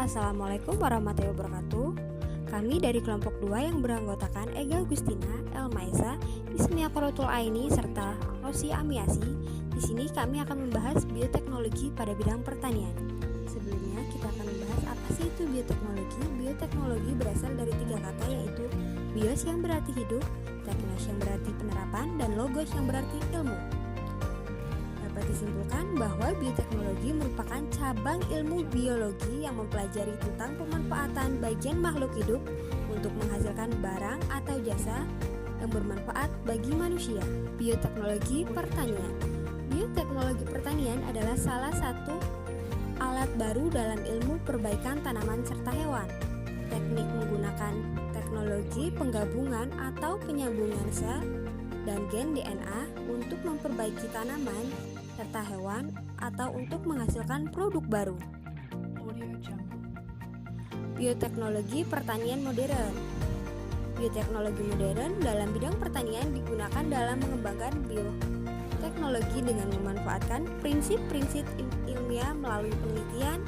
Assalamualaikum warahmatullahi wabarakatuh. Kami dari kelompok 2 yang beranggotakan Ega Agustina, Elmaisa, Ismia Qurratul Aini, serta Rosi Amiasi. Di sini kami akan membahas bioteknologi pada bidang pertanian. Sebelumnya kita akan membahas apa sih itu bioteknologi. Bioteknologi berasal dari 3 kata, yaitu bios yang berarti hidup, teknos yang berarti penerapan, dan logos yang berarti ilmu. Dapat disimpulkan bahwa bioteknologi merupakan cabang ilmu biologi yang mempelajari tentang pemanfaatan bagian makhluk hidup untuk menghasilkan barang atau jasa yang bermanfaat bagi manusia. Bioteknologi pertanian. Bioteknologi pertanian adalah salah satu alat baru dalam ilmu perbaikan tanaman serta hewan. Teknik menggunakan teknologi penggabungan atau penyambungan sel dan gen DNA untuk memperbaiki tanaman serta hewan atau untuk menghasilkan produk baru. Bioteknologi pertanian modern. Bioteknologi modern dalam bidang pertanian digunakan dalam mengembangkan bioteknologi dengan memanfaatkan prinsip-prinsip ilmiah melalui penelitian.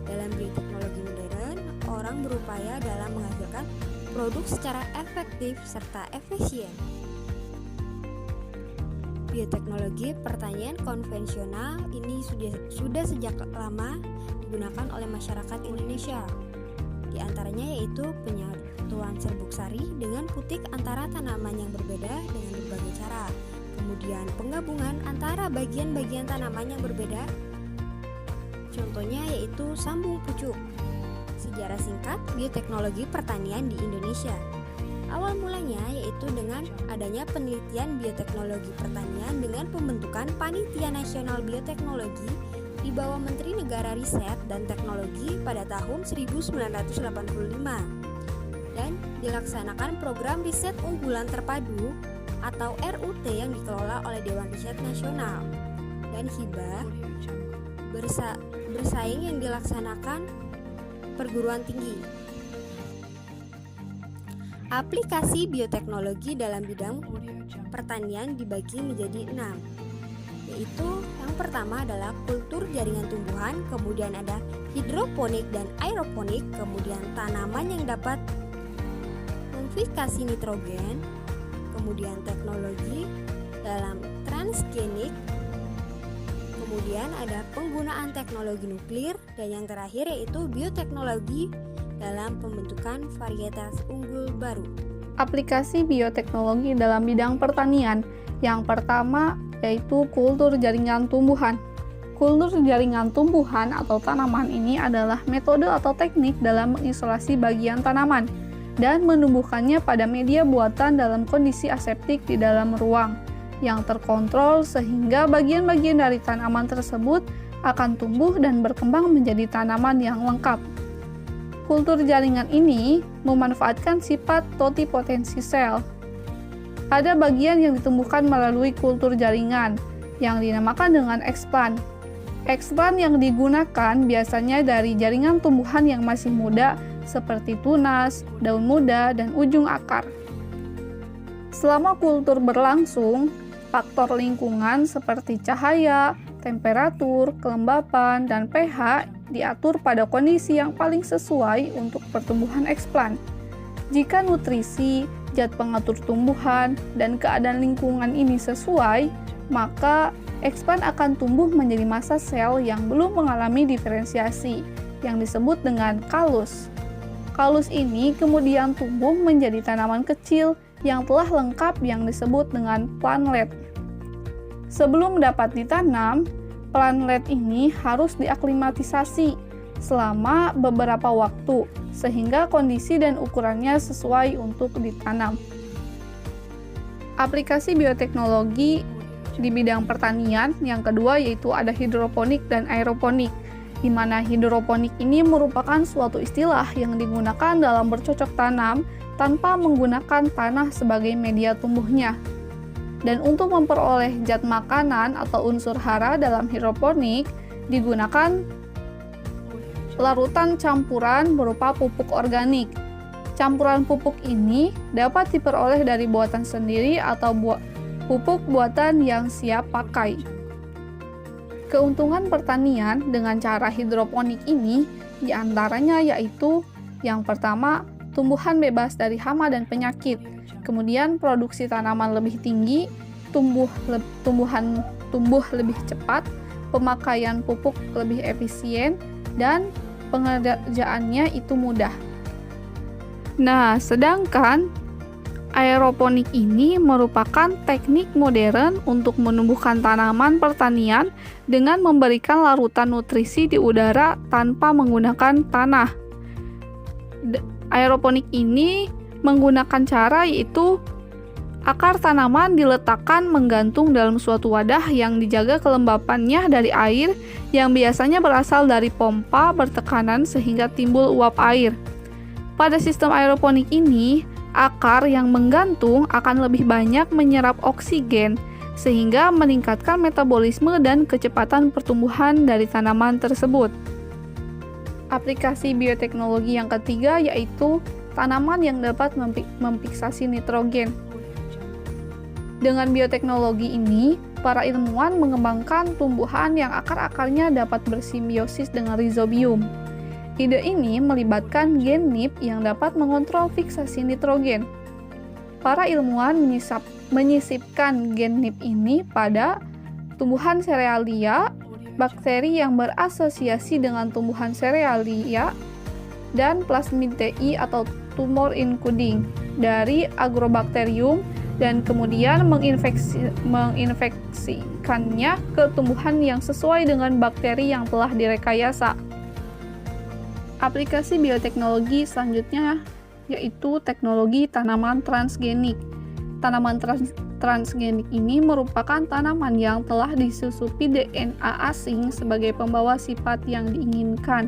Dalam bioteknologi modern, orang berupaya dalam menghasilkan produk secara efektif serta efisien. Bioteknologi pertanian konvensional ini sudah sejak lama digunakan oleh masyarakat Indonesia. Di antaranya yaitu penyatuan serbuk sari dengan putik antara tanaman yang berbeda dengan berbagai cara. Kemudian penggabungan antara bagian-bagian tanaman yang berbeda. Contohnya yaitu sambung pucuk. Sejarah singkat bioteknologi pertanian di Indonesia. Awal mulanya yaitu dengan adanya penelitian bioteknologi pertanian dengan pembentukan Panitia Nasional Bioteknologi di bawah Menteri Negara Riset dan Teknologi pada tahun 1985 dan dilaksanakan program riset unggulan terpadu atau RUT yang dikelola oleh Dewan Riset Nasional dan hibah bersaing yang dilaksanakan perguruan tinggi. Aplikasi bioteknologi dalam bidang pertanian dibagi menjadi 6, yaitu yang pertama adalah kultur jaringan tumbuhan, kemudian ada hidroponik dan aeroponik, kemudian tanaman yang dapat memfikasi nitrogen, kemudian teknologi dalam transgenik, kemudian ada penggunaan teknologi nuklir, dan yang terakhir yaitu bioteknologi dalam pembentukan varietas unggul baru. Aplikasi bioteknologi dalam bidang pertanian. Yang pertama yaitu kultur jaringan tumbuhan. Kultur jaringan tumbuhan atau tanaman ini adalah metode atau teknik dalam mengisolasi bagian tanaman dan menumbuhkannya pada media buatan dalam kondisi aseptik di dalam ruang yang terkontrol sehingga bagian-bagian dari tanaman tersebut akan tumbuh dan berkembang menjadi tanaman yang lengkap. Kultur jaringan ini memanfaatkan sifat totipotensi sel. Ada bagian yang ditumbuhkan melalui kultur jaringan yang dinamakan dengan explant. Explant yang digunakan biasanya dari jaringan tumbuhan yang masih muda seperti tunas, daun muda, dan ujung akar. Selama kultur berlangsung, faktor lingkungan seperti cahaya, temperatur, kelembapan, dan pH diatur pada kondisi yang paling sesuai untuk pertumbuhan explant. Jika nutrisi, zat pengatur tumbuhan, dan keadaan lingkungan ini sesuai, maka explant akan tumbuh menjadi massa sel yang belum mengalami diferensiasi, yang disebut dengan kalus. Kalus ini kemudian tumbuh menjadi tanaman kecil yang telah lengkap yang disebut dengan plantlet. Sebelum dapat ditanam, plantlet ini harus diaklimatisasi selama beberapa waktu sehingga kondisi dan ukurannya sesuai untuk ditanam. Aplikasi bioteknologi di bidang pertanian yang kedua yaitu ada hidroponik dan aeroponik, di mana hidroponik ini merupakan suatu istilah yang digunakan dalam bercocok tanam tanpa menggunakan tanah sebagai media tumbuhnya. Dan untuk memperoleh zat makanan atau unsur hara dalam hidroponik digunakan larutan campuran berupa pupuk organik. Campuran pupuk ini dapat diperoleh dari buatan sendiri atau pupuk buatan yang siap pakai. Keuntungan pertanian dengan cara hidroponik ini diantaranya yaitu yang pertama, tumbuhan bebas dari hama dan penyakit. Kemudian produksi tanaman lebih tinggi, tumbuhan tumbuh lebih cepat, pemakaian pupuk lebih efisien, dan pengerjaannya itu mudah. Nah, sedangkan aeroponik ini merupakan teknik modern untuk menumbuhkan tanaman pertanian dengan memberikan larutan nutrisi di udara tanpa menggunakan tanah. Aeroponik ini menggunakan cara yaitu akar tanaman diletakkan menggantung dalam suatu wadah yang dijaga kelembapannya dari air yang biasanya berasal dari pompa bertekanan sehingga timbul uap air. Pada sistem aeroponik ini, akar yang menggantung akan lebih banyak menyerap oksigen sehingga meningkatkan metabolisme dan kecepatan pertumbuhan dari tanaman tersebut. Aplikasi bioteknologi yang ketiga yaitu tanaman yang dapat memfiksasi nitrogen. Dengan bioteknologi ini, para ilmuwan mengembangkan tumbuhan yang akar-akarnya dapat bersimbiosis dengan rhizobium. Ide ini melibatkan gen NIP yang dapat mengontrol fiksasi nitrogen. Para ilmuwan menyisipkan gen NIP ini pada tumbuhan serealia, bakteri yang berasosiasi dengan tumbuhan serealia, dan plasmidae atau tumor including dari Agrobacterium dan kemudian menginfeksikannya ke tumbuhan yang sesuai dengan bakteri yang telah direkayasa. Aplikasi bioteknologi selanjutnya yaitu teknologi tanaman transgenik. Tanaman transgenik ini merupakan tanaman yang telah disusupi DNA asing sebagai pembawa sifat yang diinginkan.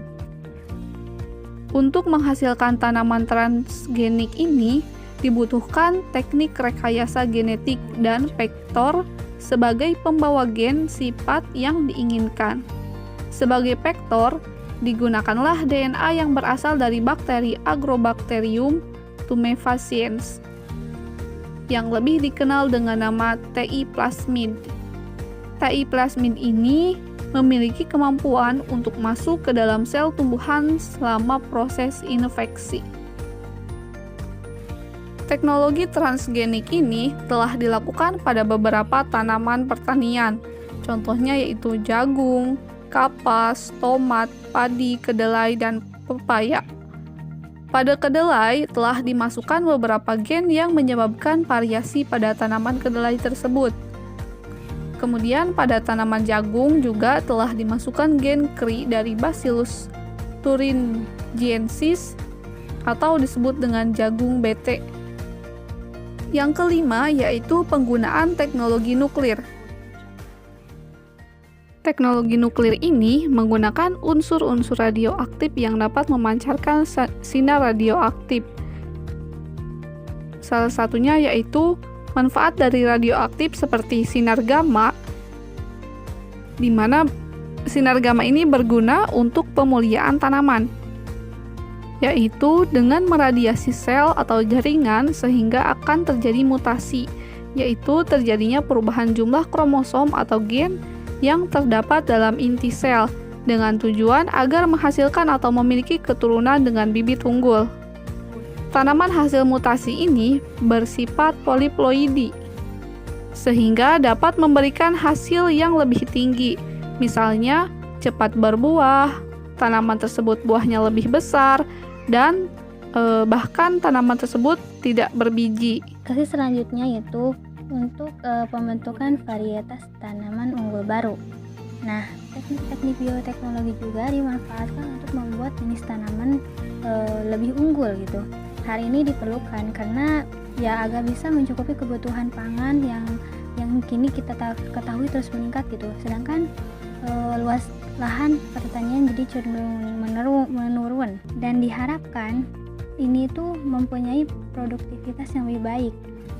Untuk menghasilkan tanaman transgenik ini dibutuhkan teknik rekayasa genetik dan vektor sebagai pembawa gen sifat yang diinginkan. Sebagai vektor, digunakanlah DNA yang berasal dari bakteri Agrobacterium tumefaciens yang lebih dikenal dengan nama TI plasmid. TI plasmid ini memiliki kemampuan untuk masuk ke dalam sel tumbuhan selama proses infeksi. Teknologi transgenik ini telah dilakukan pada beberapa tanaman pertanian, contohnya yaitu jagung, kapas, tomat, padi, kedelai, dan pepaya. Pada kedelai telah dimasukkan beberapa gen yang menyebabkan variasi pada tanaman kedelai tersebut. Kemudian pada tanaman jagung juga telah dimasukkan gen KRI dari Bacillus thuringiensis atau disebut dengan jagung BT. Yang kelima yaitu penggunaan teknologi nuklir. Teknologi nuklir ini menggunakan unsur-unsur radioaktif yang dapat memancarkan sinar radioaktif. Salah satunya yaitu manfaat dari radioaktif seperti sinar gamma, di mana sinar gamma ini berguna untuk pemuliaan tanaman, yaitu dengan meradiasi sel atau jaringan sehingga akan terjadi mutasi, yaitu terjadinya perubahan jumlah kromosom atau gen yang terdapat dalam inti sel dengan tujuan agar menghasilkan atau memiliki keturunan dengan bibit unggul. Tanaman hasil mutasi ini bersifat poliploidi sehingga dapat memberikan hasil yang lebih tinggi. Misalnya, cepat berbuah, tanaman tersebut buahnya lebih besar, dan bahkan tanaman tersebut tidak berbiji. Kasih selanjutnya yaitu untuk pembentukan varietas tanaman unggul baru. Nah, teknik-teknik bioteknologi juga dimanfaatkan untuk membuat jenis tanaman lebih unggul gitu. Hal ini diperlukan karena ya agar bisa mencukupi kebutuhan pangan yang kini kita ketahui terus meningkat gitu. Sedangkan luas lahan pertanian jadi cenderung menurun dan diharapkan ini tuh mempunyai produktivitas yang lebih baik.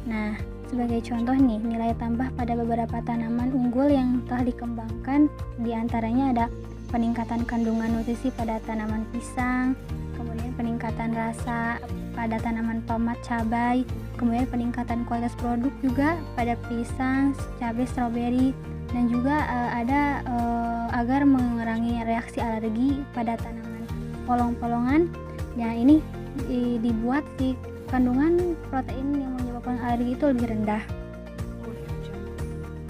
Nah, sebagai contoh nih, nilai tambah pada beberapa tanaman unggul yang telah dikembangkan diantaranya ada peningkatan kandungan nutrisi pada tanaman pisang, kemudian peningkatan rasa pada tanaman tomat, cabai, kemudian peningkatan kualitas produk juga pada pisang, cabai, stroberi, dan juga ada agar mengurangi reaksi alergi pada tanaman polong-polongan. Ya, ini dibuat si kandungan protein yang menyebabkan alergi itu lebih rendah.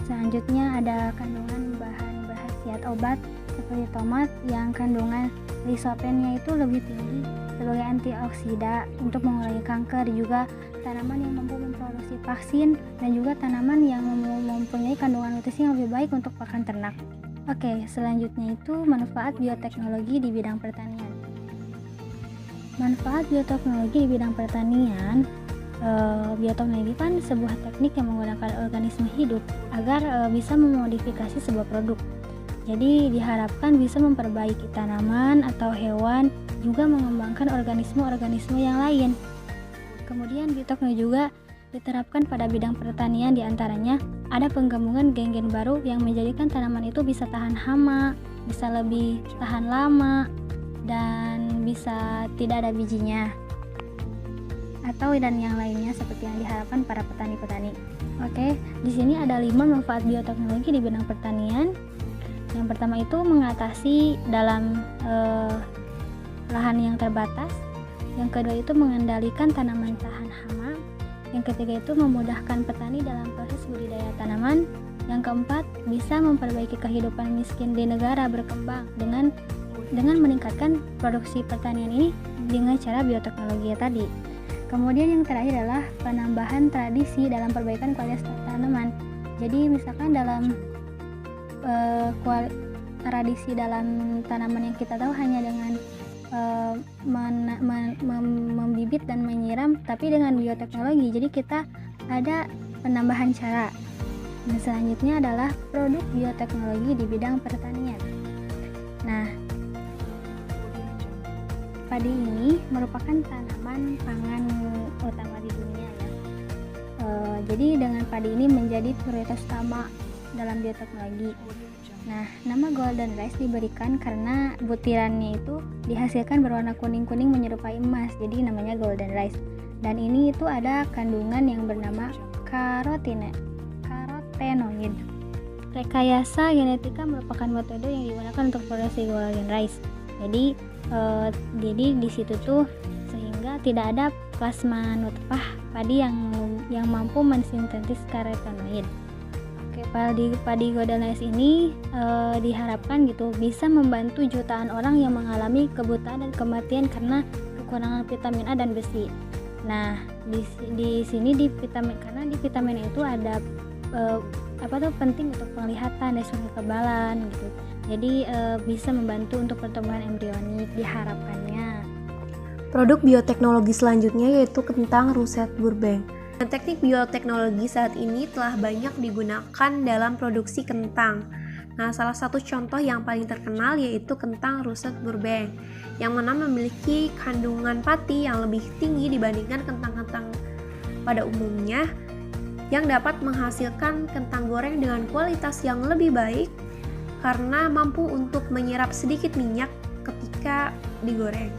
Selanjutnya ada kandungan bahan khasiat obat seperti tomat yang kandungan lisopennya itu lebih tinggi sebagai antioksida untuk mengurangi kanker, juga tanaman yang mampu memproduksi vaksin, dan juga tanaman yang mempunyai kandungan nutrisi yang lebih baik untuk pakan ternak. Oke, selanjutnya itu manfaat bioteknologi di bidang pertanian. Manfaat bioteknologi di bidang pertanian, bioteknologi kan sebuah teknik yang menggunakan organisme hidup agar bisa memodifikasi sebuah produk. Jadi diharapkan bisa memperbaiki tanaman atau hewan, juga mengembangkan organisme-organisme yang lain. Kemudian bioteknologi juga diterapkan pada bidang pertanian, diantaranya ada penggabungan gen-gen baru yang menjadikan tanaman itu bisa tahan hama, bisa lebih tahan lama, dan bisa tidak ada bijinya, atau dan yang lainnya seperti yang diharapkan para petani-petani. Oke, di sini ada 5 manfaat bioteknologi di bidang pertanian. Yang pertama itu mengatasi dalam lahan yang terbatas. Yang kedua itu mengendalikan tanaman tahan hama. Yang ketiga itu memudahkan petani dalam proses budidaya tanaman. Yang keempat, bisa memperbaiki kehidupan miskin di negara berkembang dengan meningkatkan produksi pertanian ini dengan cara bioteknologi tadi. Kemudian yang terakhir adalah penambahan tradisi dalam perbaikan kualitas tanaman. Jadi misalkan dalam tradisi dalam tanaman yang kita tahu hanya dengan membibit dan menyiram, tapi dengan bioteknologi jadi kita ada penambahan cara. Dan selanjutnya adalah produk bioteknologi di bidang pertanian. Nah, padi ini merupakan tanaman pangan utama di dunia ya. Jadi dengan padi ini menjadi prioritas utama dalam bioteknologi. Nah, nama golden rice diberikan karena butirannya itu dihasilkan berwarna kuning-kuning menyerupai emas, jadi namanya golden rice. Dan ini itu ada kandungan yang bernama karotenoid. Rekayasa genetika merupakan metode yang digunakan untuk produksi golden rice. Jadi di situ tuh sehingga tidak ada plasma nutfah padi yang mampu mensintetis karotenoid. Oke, padi golden rice ini diharapkan gitu bisa membantu jutaan orang yang mengalami kebutaan dan kematian karena kekurangan vitamin A dan besi. Nah, di sini di vitamin itu ada penting untuk penglihatan dan kekebalan gitu. Jadi bisa membantu untuk pertumbuhan embrionik diharapkannya. Produk bioteknologi selanjutnya yaitu kentang Russet Burbank. Teknik bioteknologi saat ini telah banyak digunakan dalam produksi kentang. Nah, salah satu contoh yang paling terkenal yaitu kentang Russet Burbank, yang mana memiliki kandungan pati yang lebih tinggi dibandingkan kentang-kentang pada umumnya, yang dapat menghasilkan kentang goreng dengan kualitas yang lebih baik karena mampu untuk menyerap sedikit minyak ketika digoreng.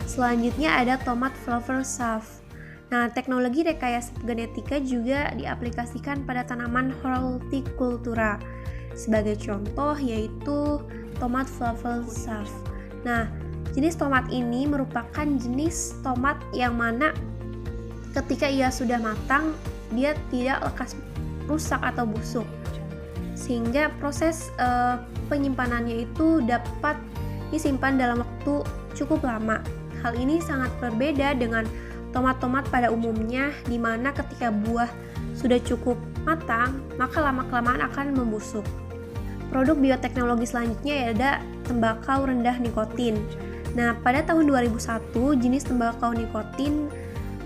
Selanjutnya ada tomat flavor sav. Nah, teknologi rekayasa genetika juga diaplikasikan pada tanaman hortikultura. Sebagai contoh yaitu tomat flavor sav. Nah, jenis tomat ini merupakan jenis tomat yang mana ketika ia sudah matang, dia tidak lekas rusak atau busuk. Sehingga proses penyimpanannya itu dapat disimpan dalam waktu cukup lama. Hal ini sangat berbeda dengan tomat-tomat pada umumnya, di mana ketika buah sudah cukup matang, maka lama-kelamaan akan membusuk. Produk bioteknologi selanjutnya ada tembakau rendah nikotin. Nah, pada tahun 2001, jenis tembakau nikotin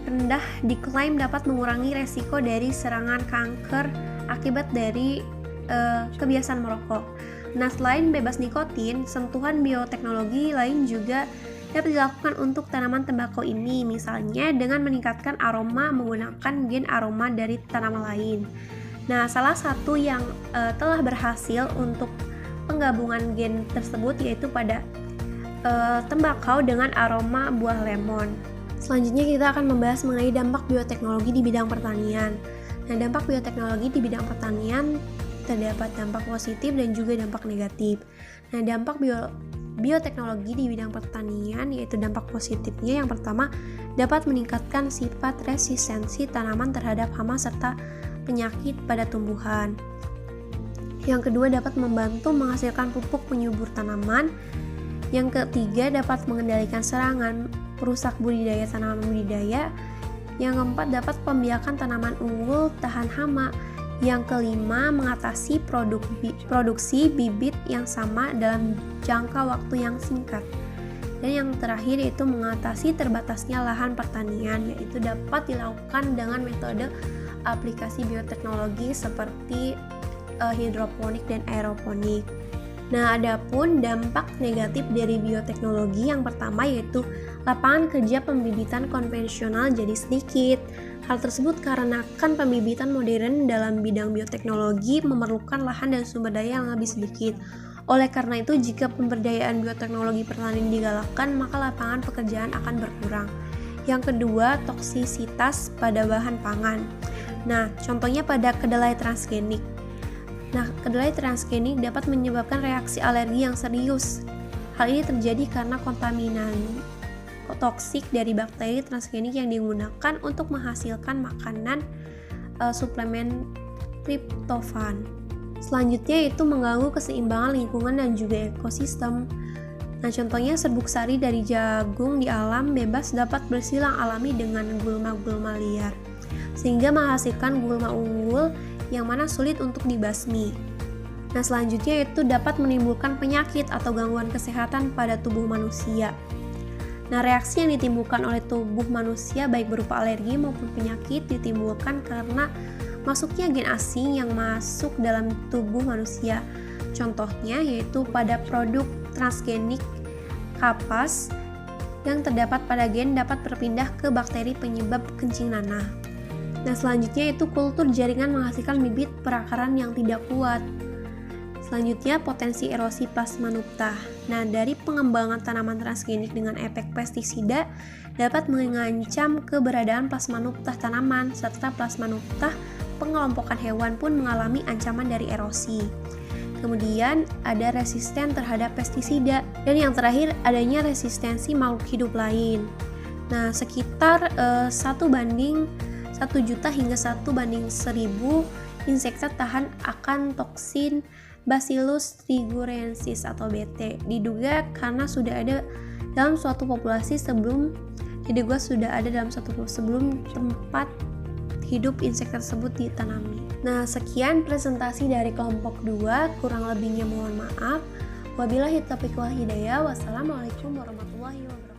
rendah diklaim dapat mengurangi resiko dari serangan kanker akibat dari kebiasaan merokok. Nah, selain bebas nikotin, sentuhan bioteknologi lain juga dapat dilakukan untuk tanaman tembakau ini, misalnya dengan meningkatkan aroma menggunakan gen aroma dari tanaman lain. Nah, salah satu yang telah berhasil untuk penggabungan gen tersebut yaitu pada tembakau dengan aroma buah lemon. Selanjutnya kita akan membahas mengenai dampak bioteknologi di bidang pertanian. Nah, dampak bioteknologi di bidang pertanian terdapat dampak positif dan juga dampak negatif. Nah, dampak bioteknologi di bidang pertanian yaitu dampak positifnya yang pertama dapat meningkatkan sifat resistensi tanaman terhadap hama serta penyakit pada tumbuhan. Yang kedua dapat membantu menghasilkan pupuk penyubur tanaman. Yang ketiga dapat mengendalikan serangan perusak budidaya tanaman budidaya. Yang keempat dapat pembiakan tanaman unggul tahan hama. Yang kelima, mengatasi produksi bibit yang sama dalam jangka waktu yang singkat. Dan yang terakhir yaitu mengatasi terbatasnya lahan pertanian, yaitu dapat dilakukan dengan metode aplikasi bioteknologi seperti hidroponik dan aeroponik. Nah, adapun dampak negatif dari bioteknologi yang pertama yaitu lapangan kerja pembibitan konvensional jadi sedikit. Hal tersebut karena pembibitan modern dalam bidang bioteknologi memerlukan lahan dan sumber daya yang lebih sedikit. Oleh karena itu, jika pemberdayaan bioteknologi pertanian digalakkan, maka lapangan pekerjaan akan berkurang. Yang kedua, toksisitas pada bahan pangan. Nah, contohnya pada kedelai transgenik. Nah, kedelai transgenik dapat menyebabkan reaksi alergi yang serius. Hal ini terjadi karena kontaminan toksik dari bakteri transgenik yang digunakan untuk menghasilkan makanan suplemen triptofan. Selanjutnya itu mengganggu keseimbangan lingkungan dan juga ekosistem. Nah, contohnya serbuk sari dari jagung di alam bebas dapat bersilang alami dengan gulma-gulma liar, sehingga menghasilkan gulma unggul yang mana sulit untuk dibasmi. Nah, selanjutnya itu dapat menimbulkan penyakit atau gangguan kesehatan pada tubuh manusia. Nah, reaksi yang ditimbulkan oleh tubuh manusia baik berupa alergi maupun penyakit ditimbulkan karena masuknya gen asing yang masuk dalam tubuh manusia. Contohnya yaitu pada produk transgenik kapas yang terdapat pada gen dapat berpindah ke bakteri penyebab kencing nanah. Nah, selanjutnya itu kultur jaringan menghasilkan bibit perakaran yang tidak kuat. Selanjutnya, potensi erosi plasma nuptah. Nah, dari pengembangan tanaman transgenik dengan efek pestisida dapat mengancam keberadaan plasma nuptah tanaman, serta plasma nuptah pengelompokan hewan pun mengalami ancaman dari erosi. Kemudian, ada resisten terhadap pestisida. Dan yang terakhir, adanya resistensi makhluk hidup lain. Nah, sekitar 1 juta hingga 1:1000 insekta tahan akan toksin Bacillus thuringiensis atau BT. Diduga karena sudah ada dalam suatu populasi sebelum tempat hidup insekta tersebut ditanami. Nah, sekian presentasi dari kelompok 2, kurang lebihnya mohon maaf. Wabillahi taufiq wal hidayah. Wassalamualaikum warahmatullahi wabarakatuh.